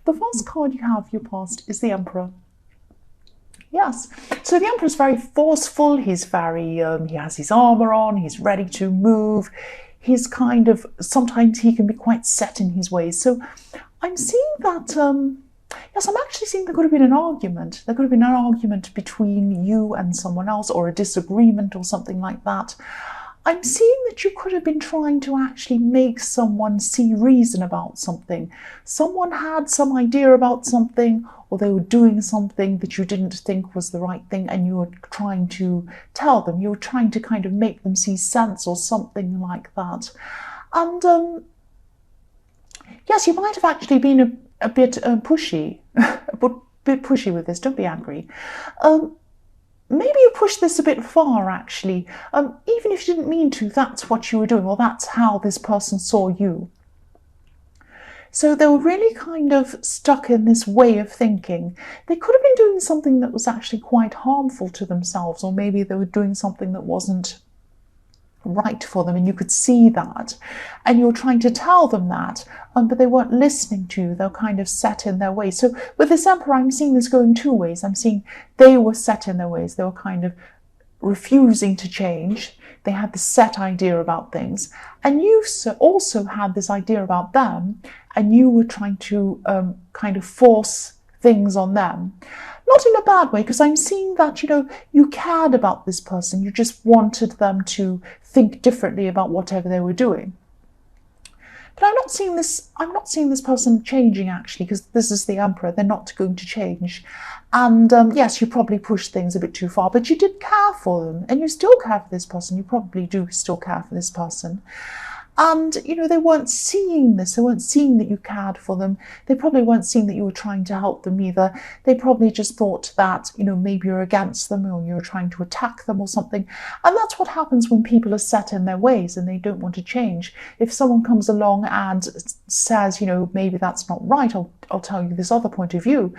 The first card you have, your past, is the Emperor. Yes, so the Emperor's very forceful, he's very, he has his armour on, he's ready to move, he's kind of, sometimes he can be quite set in his ways. So I'm seeing that, yes, I'm actually seeing there could have been an argument. There could have been an argument between you and someone else, or a disagreement or something like that. I'm seeing that you could have been trying to actually make someone see reason about something. Someone had some idea about something, or they were doing something that you didn't think was the right thing, and you were trying to tell them. You were trying to kind of make them see sense or something like that. And yes, you might have actually been a bit pushy, a bit pushy with this. Don't be angry. Maybe you pushed this a bit far, actually. Even if you didn't mean to, that's what you were doing, or that's how this person saw you. So they were really kind of stuck in this way of thinking. They could have been doing something that was actually quite harmful to themselves, or maybe they were doing something that wasn't right for them, and you could see that, and you were trying to tell them that, but they weren't listening to you. They're kind of set in their ways. So with this Emperor, I'm seeing this going two ways. I'm seeing they were set in their ways. They were kind of refusing to change. They had this set idea about things, and you also had this idea about them, and you were trying to kind of force things on them. Not in a bad way, because I'm seeing that, you cared about this person. You just wanted them to think differently about whatever they were doing. But I'm not seeing this person changing, actually, because this is the Emperor. They're not going to change. And yes, you probably pushed things a bit too far, but you did care for them, and you still care for this person. You probably do still care for this person. And, they weren't seeing this. They weren't seeing that you cared for them. They probably weren't seeing that you were trying to help them either. They probably just thought that, maybe you're against them, or you're trying to attack them or something. And that's what happens when people are set in their ways and they don't want to change. If someone comes along and says, maybe that's not right, I'll tell you this other point of view.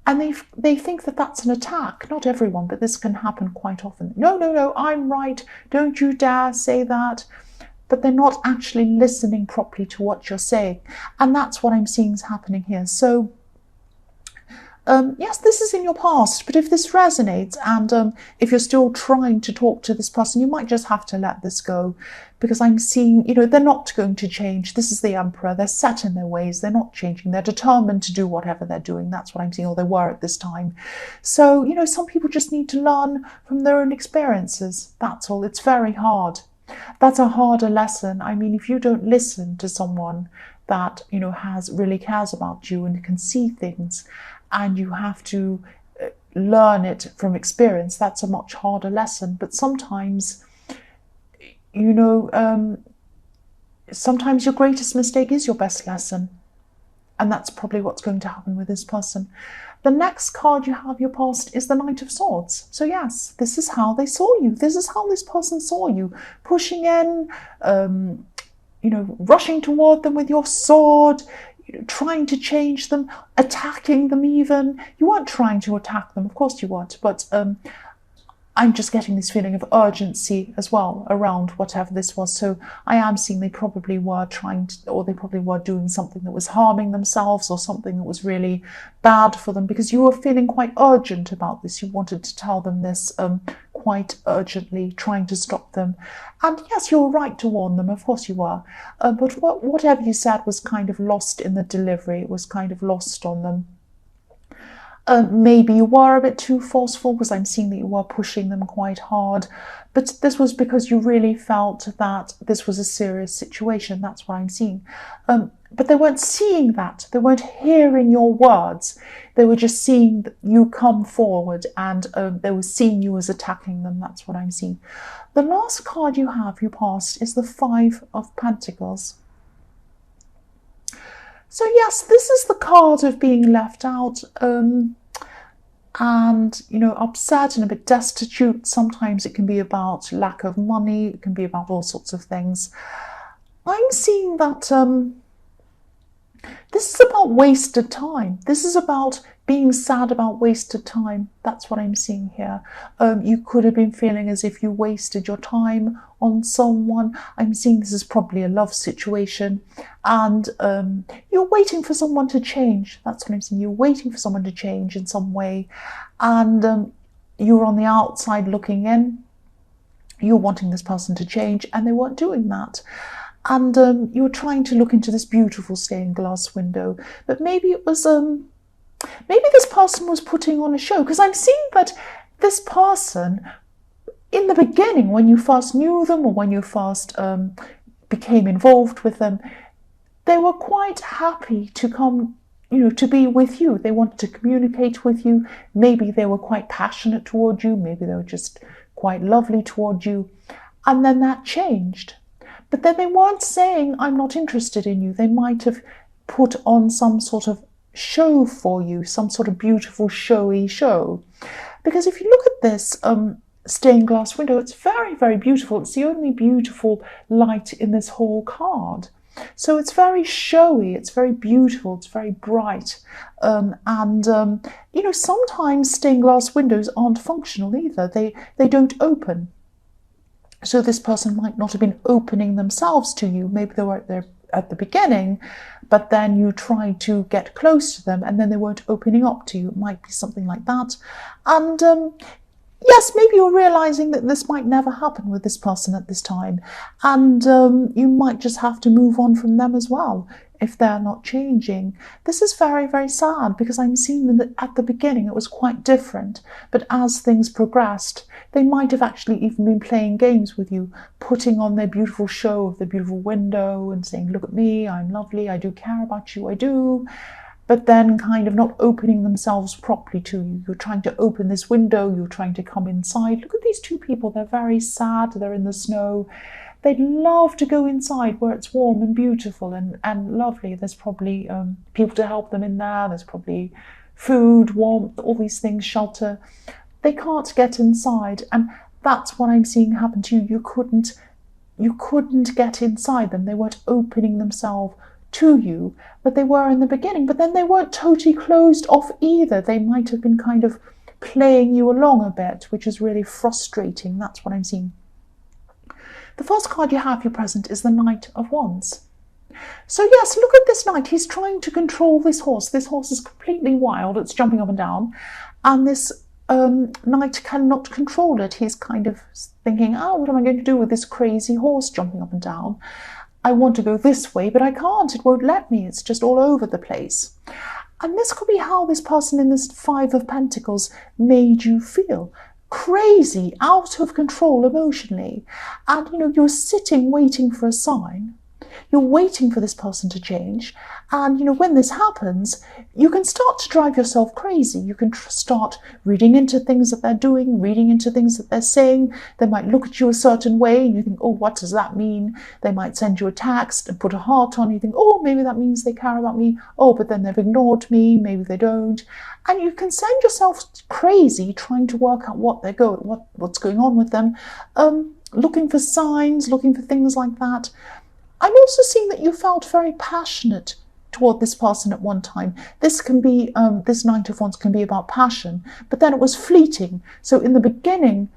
And they think that that's an attack. Not everyone, but this can happen quite often. No, I'm right. Don't you dare say that. But they're not actually listening properly to what you're saying. And that's what I'm seeing is happening here. So, yes, this is in your past, but if this resonates, and if you're still trying to talk to this person, you might just have to let this go, because I'm seeing, they're not going to change. This is the Emperor. They're set in their ways. They're not changing. They're determined to do whatever they're doing. That's what I'm seeing, or they were at this time. So, some people just need to learn from their own experiences. That's all. It's very hard. That's a harder lesson. I mean, if you don't listen to someone that, really cares about you and can see things, and you have to learn it from experience, that's a much harder lesson. But sometimes, sometimes your greatest mistake is your best lesson. And that's probably what's going to happen with this person. The next card you have, your past, is the Knight of Swords. So yes, this is how they saw you. This is how this person saw you. Pushing in, rushing toward them with your sword, trying to change them, attacking them even. You weren't trying to attack them, of course you weren't, but I'm just getting this feeling of urgency as well around whatever this was. So I am seeing they probably were they probably were doing something that was harming themselves, or something that was really bad for them, because you were feeling quite urgent about this. You wanted to tell them this quite urgently, trying to stop them. And yes, you were right to warn them, of course you were. But whatever you said was kind of lost in the delivery. It was kind of lost on them. Maybe you were a bit too forceful, because I'm seeing that you were pushing them quite hard. But this was because you really felt that this was a serious situation. That's what I'm seeing. But they weren't seeing that. They weren't hearing your words. They were just seeing you come forward, and they were seeing you as attacking them. That's what I'm seeing. The last card you have, your past, is the Five of Pentacles. So yes, this is the card of being left out, and, upset and a bit destitute. Sometimes it can be about lack of money. It can be about all sorts of things. I'm seeing that This is about wasted time. This is about being sad about wasted time. That's what I'm seeing here. You could have been feeling as if you wasted your time on someone. I'm seeing this is probably a love situation, and you're waiting for someone to change. That's what I'm seeing. You're waiting for someone to change in some way, and you're on the outside looking in. You're wanting this person to change, and they weren't doing that. And you were trying to look into this beautiful stained glass window, but maybe it was maybe this person was putting on a show, because I'm seeing that this person, in the beginning, when you first knew them or when you first became involved with them, they were quite happy to come, to be with you. They wanted to communicate with you. Maybe they were quite passionate toward you. Maybe they were just quite lovely toward you. And then that changed. But then they weren't saying, I'm not interested in you. They might have put on some sort of show for you, some sort of beautiful, showy show. Because if you look at this stained glass window, it's very, very beautiful. It's the only beautiful light in this whole card. So it's very showy, it's very beautiful, it's very bright. Sometimes stained glass windows aren't functional either. They don't open. So this person might not have been opening themselves to you. Maybe they were there at the beginning, but then you tried to get close to them and then they weren't opening up to you. It might be something like that. And yes, maybe you're realizing that this might never happen with this person at this time. And you might just have to move on from them as well if they're not changing. This is very, very sad, because I'm seeing that at the beginning it was quite different. But as things progressed, they might have actually even been playing games with you, putting on their beautiful show of the beautiful window and saying, look at me, I'm lovely, I do care about you, I do. But then kind of not opening themselves properly to you. You're trying to open this window, you're trying to come inside. Look at these two people, they're very sad, they're in the snow. They'd love to go inside where it's warm and beautiful and lovely. There's probably people to help them in there. There's probably food, warmth, all these things, shelter. They can't get inside, and that's what I'm seeing happen to you. You couldn't get inside them. They weren't opening themselves to you, but they were in the beginning. But then they weren't totally closed off either. They might have been kind of playing you along a bit, which is really frustrating. That's what I'm seeing. The first card you have, your present, is the Knight of Wands. So yes, look at this knight. He's trying to control this horse. This horse is completely wild. It's jumping up and down. And this knight cannot control it. He's kind of thinking, what am I going to do with this crazy horse jumping up and down? I want to go this way, but I can't. It won't let me. It's just all over the place. And this could be how this person in this Five of Pentacles made you feel. Crazy, out of control emotionally. And you're sitting waiting for a sign. You're waiting for this person to change. And when this happens, you can start to drive yourself crazy. You can start reading into things that they're doing, reading into things that they're saying. They might look at you a certain way and you think, what does that mean? They might send you a text and put a heart on. You think, maybe that means they care about me. But then they've ignored me. Maybe they don't. And you can send yourself crazy trying to work out what's going on with them, looking for signs, looking for things like that. I'm also seeing that you felt very passionate toward this person at one time. This can be, this Knight of Wands can be about passion, but then it was fleeting. So in the beginning,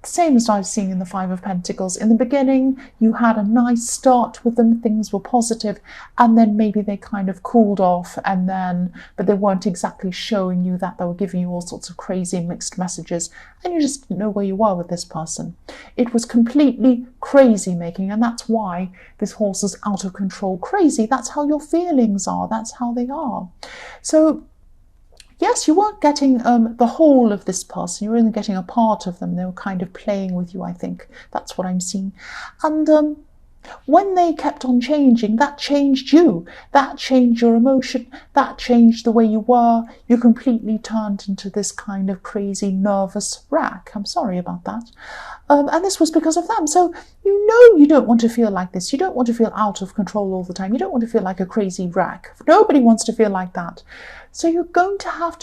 same as I was seeing in the Five of Pentacles, in the beginning, you had a nice start with them, things were positive, and then maybe they kind of cooled off, but they weren't exactly showing you that. They were giving you all sorts of crazy mixed messages, and you just didn't know where you were with this person. It was completely crazy making, and that's why this horse is out of control crazy. That's how your feelings are. That's how they are. So yes, you weren't getting the whole of this person. You were only getting a part of them. They were kind of playing with you, I think. That's what I'm seeing. And when they kept on changing, that changed you. That changed your emotion. That changed the way you were. You completely turned into this kind of crazy, nervous wreck. I'm sorry about that. And this was because of them. So you don't want to feel like this. You don't want to feel out of control all the time. You don't want to feel like a crazy wreck. Nobody wants to feel like that. So you're going to have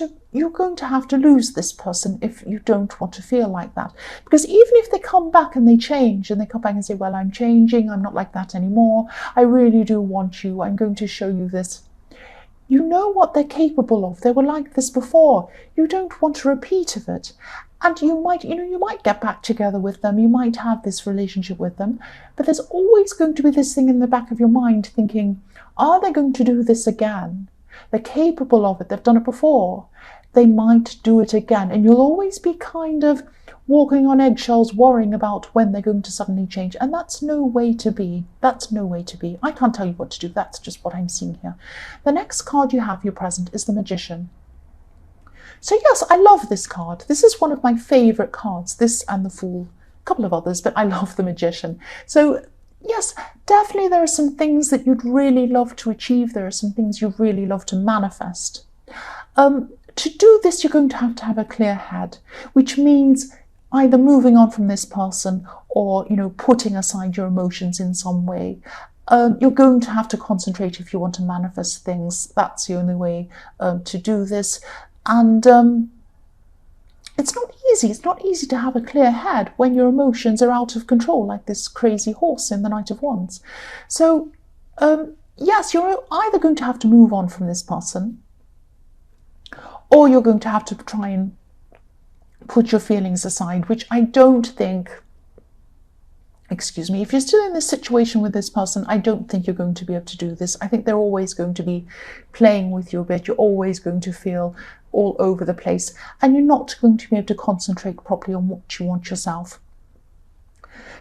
to lose this person if you don't want to feel like that. Because even if they come back and they change and they come back and say, well, I'm changing, I'm not like that anymore, I really do want you, I'm going to show you this, You know what they're capable of. They were like this before. You don't want a repeat of it. And you might get back together with them. You might have this relationship with them. But there's always going to be this thing in the back of your mind thinking, are they going to do this again? They're capable of it. They've done it before. They might do it again. And you'll always be kind of walking on eggshells, worrying about when they're going to suddenly change. And that's no way to be. That's no way to be. I can't tell you what to do. That's just what I'm seeing here. The next card you have, your present, is the Magician. So yes, I love this card. This is one of my favourite cards, this and the Fool. A couple of others, but I love the Magician. So yes, definitely there are some things that you'd really love to achieve. There are some things you really love to manifest. To do this, you're going to have a clear head, which means either moving on from this person or, putting aside your emotions in some way. You're going to have to concentrate if you want to manifest things. That's the only way to do this. And it's not easy. It's not easy to have a clear head when your emotions are out of control, like this crazy horse in the Knight of Wands. So, yes, you're either going to have to move on from this person, or you're going to have to try and put your feelings aside, which I don't think, if you're still in this situation with this person, I don't think you're going to be able to do this. I think they're always going to be playing with you a bit. You're always going to feel all over the place, and you're not going to be able to concentrate properly on what you want yourself.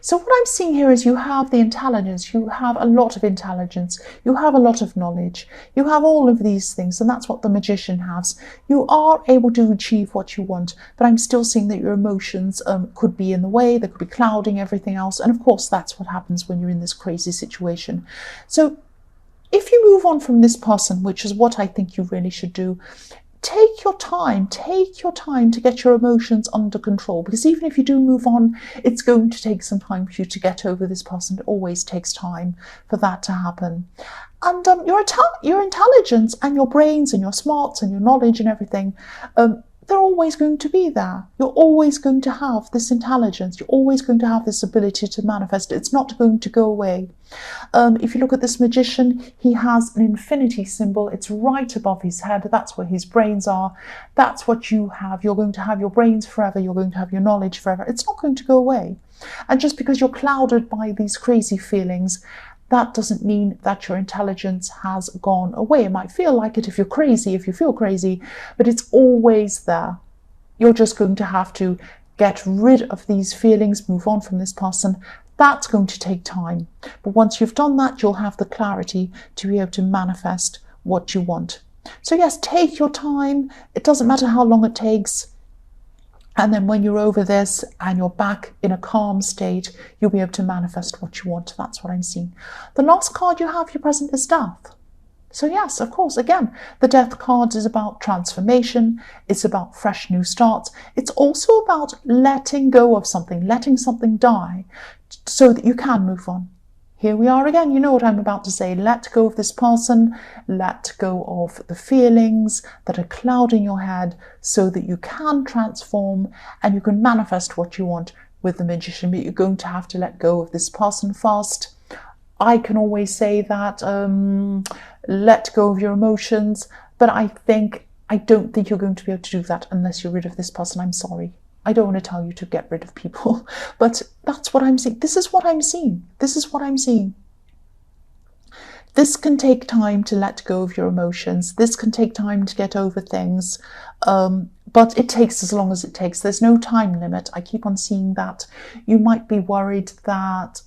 So what I'm seeing here is you have the intelligence, you have a lot of intelligence, you have a lot of knowledge, you have all of these things, and that's what the Magician has. You are able to achieve what you want, but I'm still seeing that your emotions could be in the way, they could be clouding everything else, and of course that's what happens when you're in this crazy situation. So if you move on from this person, which is what I think you really should do, take your time to get your emotions under control, because even if you do move on, it's going to take some time for you to get over this person. It always takes time for that to happen. And your intelligence and your brains and your smarts and your knowledge and everything, they're always going to be there. You're always going to have this intelligence. You're always going to have this ability to manifest. It's not going to go away. If you look at this Magician, he has an infinity symbol. It's right above his head. That's where his brains are. That's what you have. You're going to have your brains forever. You're going to have your knowledge forever. It's not going to go away. And just because you're clouded by these crazy feelings, that doesn't mean that your intelligence has gone away. It might feel like it if you're crazy, if you feel crazy, but it's always there. You're just going to have to get rid of these feelings, move on from this person. That's going to take time. But once you've done that, you'll have the clarity to be able to manifest what you want. So yes, take your time. It doesn't matter how long it takes. And then when you're over this and you're back in a calm state, you'll be able to manifest what you want. That's what I'm seeing. The last card you have, your present, is Death. So yes, of course, again, the Death card is about transformation. It's about fresh new starts. It's also about letting go of something, letting something die so that you can move on. Here we are again. You know what I'm about to say. Let go of this person. Let go of the feelings that are clouding your head so that you can transform and you can manifest what you want with the Magician. But you're going to have to let go of this person first. I can always say that, let go of your emotions, but I don't think you're going to be able to do that unless you're rid of this person. I'm sorry. I don't want to tell you to get rid of people, but that's what I'm seeing. This is what I'm seeing. This is what I'm seeing. This can take time to let go of your emotions. This can take time to get over things, but it takes as long as it takes. There's no time limit. I keep on seeing that. You might be worried that,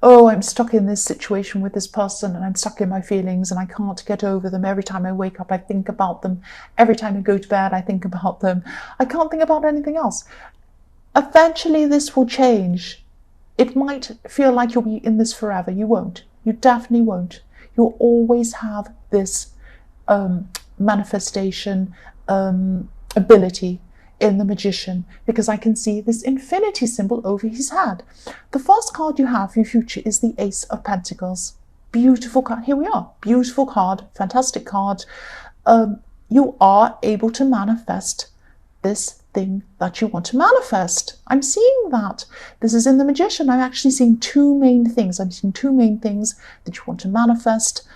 I'm stuck in this situation with this person and I'm stuck in my feelings and I can't get over them. Every time I wake up, I think about them. Every time I go to bed, I think about them. I can't think about anything else. Eventually, this will change. It might feel like you'll be in this forever. You won't. You definitely won't. You'll always have this manifestation ability in the Magician, because I can see this infinity symbol over his head. The first card you have for your future is the Ace of Pentacles. Beautiful card. Here we are. Beautiful card. Fantastic card. You are able to manifest this thing that you want to manifest. I'm seeing that. This is in the Magician. I'm actually seeing two main things. I'm seeing two main things that you want to manifest.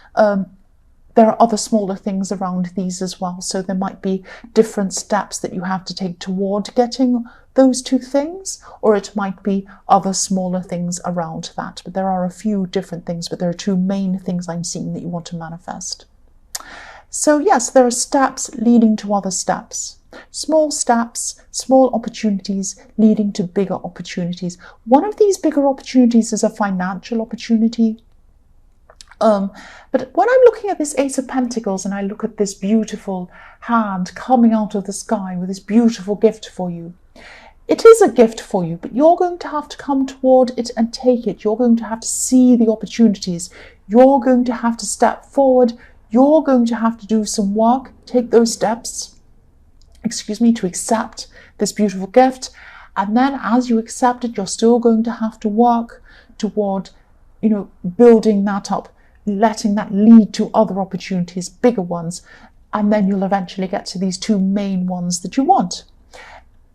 there are other smaller things around these as well. So there might be different steps that you have to take toward getting those two things, or it might be other smaller things around that. But there are a few different things, but there are two main things I'm seeing that you want to manifest. So yes, there are steps leading to other steps. Small steps, small opportunities leading to bigger opportunities. One of these bigger opportunities is a financial opportunity. But when I'm looking at this Ace of Pentacles and I look at this beautiful hand coming out of the sky with this beautiful gift for you, it is a gift for you, but you're going to have to come toward it and take it. You're going to have to see the opportunities. You're going to have to step forward. You're going to have to do some work, take those steps, to accept this beautiful gift. And then as you accept it, you're still going to have to work toward, building that up, letting that lead to other opportunities, bigger ones. And then you'll eventually get to these two main ones that you want.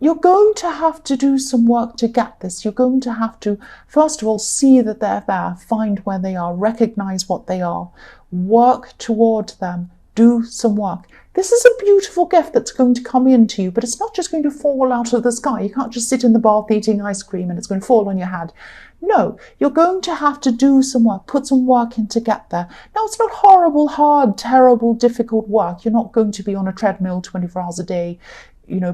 You're going to have to do some work to get this. You're going to have to, first of all, see that they're there, find where they are, recognize what they are, work toward them, do some work. This is a beautiful gift that's going to come into you, but it's not just going to fall out of the sky. You can't just sit in the bath eating ice cream and it's going to fall on your head. No, you're going to have to do some work, put some work in to get there. Now, it's not horrible, hard, terrible, difficult work. You're not going to be on a treadmill 24 hours a day,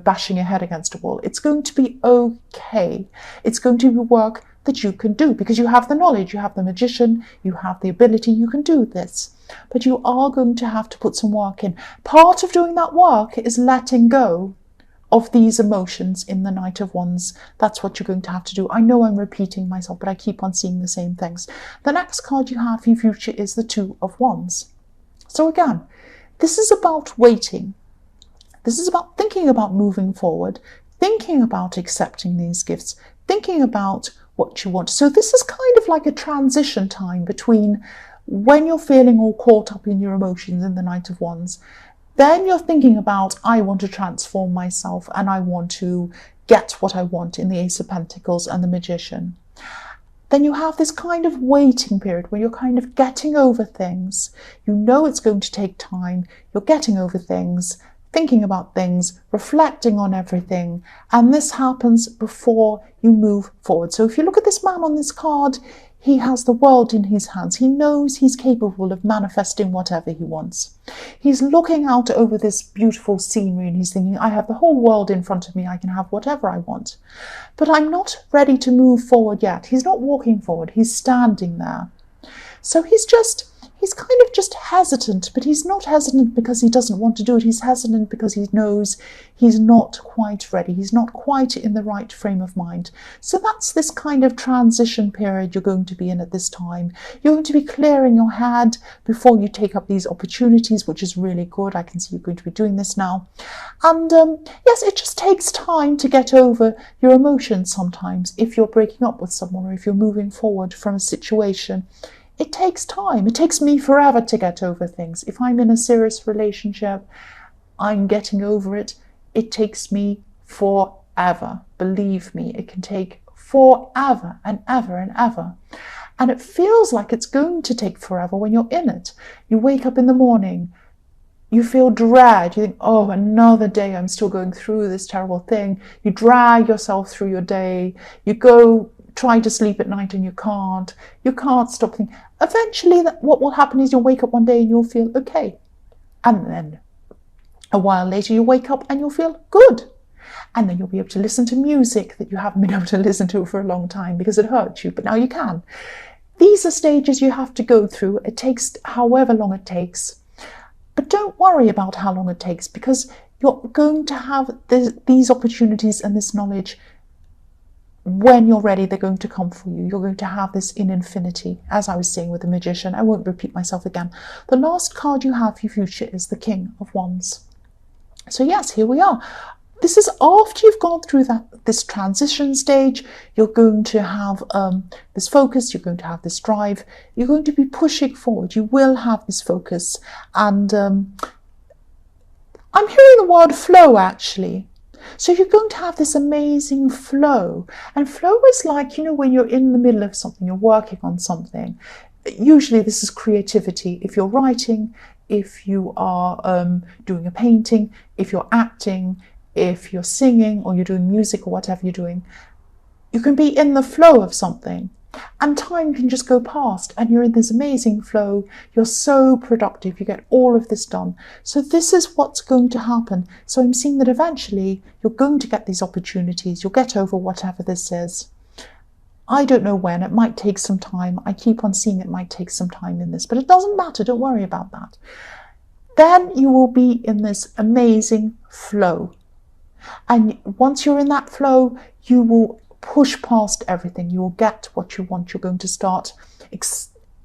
bashing your head against a wall. It's going to be okay. It's going to be work that you can do because you have the knowledge, you have the magician, you have the ability, you can do this. But you are going to have to put some work in. Part of doing that work is letting go of these emotions in the Knight of Wands. That's what you're going to have to do. I know I'm repeating myself, but I keep on seeing the same things. The next card you have for your future is the Two of Wands. So again, this is about waiting. This is about thinking about moving forward, thinking about accepting these gifts, thinking about what you want. So this is kind of like a transition time between when you're feeling all caught up in your emotions in the Knight of Wands. Then you're thinking about, I want to transform myself and I want to get what I want in the Ace of Pentacles and the Magician. Then you have this kind of waiting period where you're kind of getting over things. You know it's going to take time. You're getting over things, thinking about things, reflecting on everything, and this happens before you move forward. So if you look at this man on this card, he has the world in his hands. He knows he's capable of manifesting whatever he wants. He's looking out over this beautiful scenery and he's thinking, I have the whole world in front of me. I can have whatever I want. But I'm not ready to move forward yet. He's not walking forward. He's standing there. So he's kind of just hesitant, but he's not hesitant because he doesn't want to do it. He's hesitant because he knows he's not quite ready. He's not quite in the right frame of mind. So that's this kind of transition period you're going to be in at this time. You're going to be clearing your head before you take up these opportunities, which is really good. I can see you're going to be doing this now. And yes, it just takes time to get over your emotions sometimes if you're breaking up with someone or if you're moving forward from a situation. It takes time. It takes me forever to get over things. If I'm in a serious relationship, I'm getting over it. It takes me forever. Believe me, it can take forever and ever and ever. And it feels like it's going to take forever when you're in it. You wake up in the morning, you feel dread. You think, oh, another day, I'm still going through this terrible thing. You drag yourself through your day. You go try to sleep at night and you can't stop thinking. Eventually what will happen is you'll wake up one day and you'll feel okay, and then a while later you'll wake up and you'll feel good, and then you'll be able to listen to music that you haven't been able to listen to for a long time because it hurt you, but now you can. These are stages you have to go through. It takes however long it takes, but don't worry about how long it takes because you're going to have these opportunities and this knowledge. When you're ready, they're going to come for you. You're going to have this in infinity, as I was saying with the Magician. I won't repeat myself again. The last card you have for your future is the King of Wands. So yes, here we are. This is after you've gone through this transition stage. You're going to have this focus. You're going to have this drive. You're going to be pushing forward. You will have this focus. And I'm hearing the word flow, actually. So you're going to have this amazing flow. And flow is like, when you're in the middle of something, you're working on something. Usually this is creativity. If you're writing, if you are doing a painting, if you're acting, if you're singing, or you're doing music, or whatever you're doing. You can be in the flow of something, and time can just go past, and you're in this amazing flow. You're so productive. You get all of this done. So this is what's going to happen. So I'm seeing that eventually you're going to get these opportunities. You'll get over whatever this is. I don't know when. It might take some time. I keep on seeing it might take some time in this, but it doesn't matter. Don't worry about that. Then you will be in this amazing flow. And once you're in that flow, you will push past everything. You will get what you want. You're going to start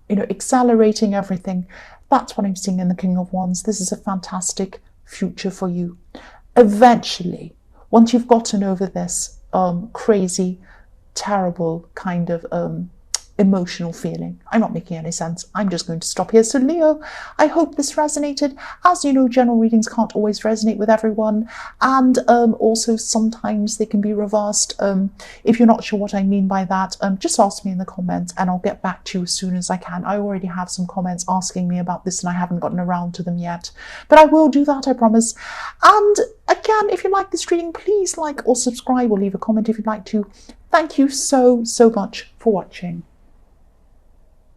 accelerating everything. That's what I'm seeing in the King of Wands. This is a fantastic future for you. Eventually, once you've gotten over this crazy, terrible kind of emotional feeling. I'm not making any sense. I'm just going to stop here. So Leo, I hope this resonated. As you know, general readings can't always resonate with everyone, and also sometimes they can be reversed. If you're not sure what I mean by that, just ask me in the comments and I'll get back to you as soon as I can. I already have some comments asking me about this and I haven't gotten around to them yet, but I will do that, I promise. And again, if you like this reading, please like or subscribe or leave a comment if you'd like to. Thank you so much for watching.